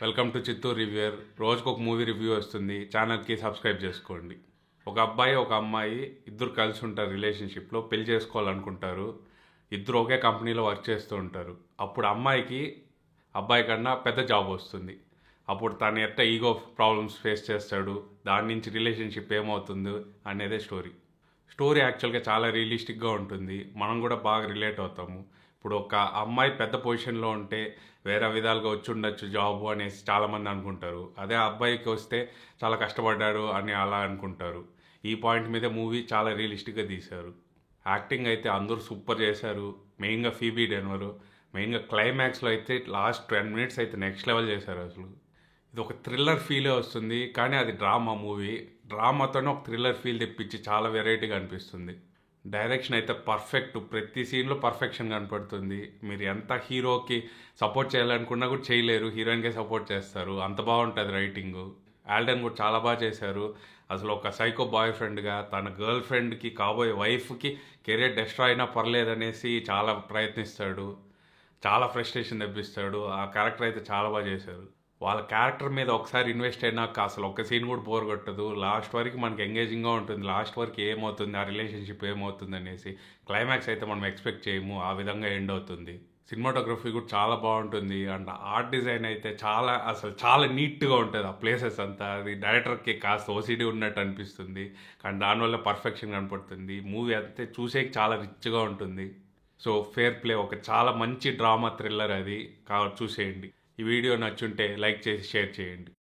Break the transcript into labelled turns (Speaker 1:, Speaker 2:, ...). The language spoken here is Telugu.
Speaker 1: Welcome to Chittoor reviewer. రోజుకు ఒక మూవీ రివ్యూ వస్తుంది. ఛానల్కి సబ్స్క్రైబ్ చేసుకోండి. ఒక అబ్బాయి ఒక అమ్మాయి ఇద్దరు కలిసి ఉంటారు. రిలేషన్షిప్లో పెళ్లి చేసుకోవాలనుకుంటారు. ఇద్దరు ఒకే కంపెనీలో వర్క్ చేస్తూ ఉంటారు. అప్పుడు అమ్మాయికి అబ్బాయి కన్నా పెద్ద జాబ్ వస్తుంది. అప్పుడు తను ఈగో ప్రాబ్లమ్స్ ఫేస్ చేస్తాడు. దాని నుంచి రిలేషన్షిప్ ఏమవుతుంది అనేదే స్టోరీ యాక్చువల్గా చాలా రియలిస్టిక్గా ఉంటుంది. మనం కూడా బాగా రిలేట్ అవుతాము. ఇప్పుడు ఒక అమ్మాయి పెద్ద పొజిషన్లో ఉంటే వేరే విధాలుగా వచ్చి ఉండొచ్చు జాబు అనేసి చాలామంది అనుకుంటారు. అదే అబ్బాయికి వస్తే చాలా కష్టపడ్డాడు అని అలా అనుకుంటారు. ఈ పాయింట్ మీద మూవీ చాలా రియలిస్టిక్గా తీశారు. యాక్టింగ్ అయితే అందరూ సూపర్ చేశారు. మెయిన్గా ఫీబీ డెన్వర్. మెయిన్గా క్లైమాక్స్లో అయితే లాస్ట్ 10 minutes అయితే నెక్స్ట్ లెవెల్ చేశారు. అసలు ఇది ఒక థ్రిల్లర్ ఫీలే వస్తుంది, కానీ అది డ్రామా మూవీ. డ్రామాతోనే ఒక థ్రిల్లర్ ఫీల్ తెప్పించి చాలా వెరైటీగా అనిపిస్తుంది. డైరెక్షన్ అయితే పర్ఫెక్ట్. ప్రతి సీన్లో పర్ఫెక్షన్ కనపడుతుంది. మీరు ఎంత హీరోకి సపోర్ట్ చేయాలనుకున్నా కూడా చేయలేరు, హీరోయిన్కే సపోర్ట్ చేస్తారు. అంత బాగుంటుంది రైటింగు. ఆల్డెన్ కూడా చాలా బాగా చేశారు. అసలు ఒక సైకో బాయ్ ఫ్రెండ్గా తన గర్ల్ ఫ్రెండ్కి కాబోయే వైఫ్కి కెరీర్ డెస్ట్రాయ్ అయినా పర్లేదనేసి చాలా ప్రయత్నిస్తాడు. చాలా ఫ్రస్ట్రేషన్ తెప్పిస్తాడు. ఆ క్యారెక్టర్ అయితే చాలా బాగా చేశారు. వాళ్ళ క్యారెక్టర్ మీద ఒకసారి ఇన్వెస్ట్ అయినాక అసలు ఒక సీన్ కూడా బోర్ కొట్టదు. లాస్ట్ వరకు మనకి ఎంగేజింగ్గా ఉంటుంది. లాస్ట్ వరకు ఏమవుతుంది, ఆ రిలేషన్షిప్ ఏమవుతుంది అనేసి. క్లైమాక్స్ అయితే మనం ఎక్స్పెక్ట్ చేయము, ఆ విధంగా ఎండ్ అవుతుంది. సినిమాటోగ్రఫీ కూడా చాలా బాగుంటుంది. అండ్ ఆర్ట్ డిజైన్ అయితే చాలా నీట్గా ఉంటుంది. ఆ ప్లేసెస్ అంతా అది డైరెక్టర్కి కాస్త ఓసిడీ ఉన్నట్టు అనిపిస్తుంది, కానీ దానివల్ల పర్ఫెక్షన్ కనపడుతుంది. మూవీ అయితే చూసేకి చాలా రిచ్గా ఉంటుంది. సో ఫేర్ ప్లే, ఒక చాలా మంచి డ్రామా థ్రిల్లర్ అది. చూసేయండి. ఈ వీడియో నచ్చుంటే లైక్ చేసి షేర్ చేయండి.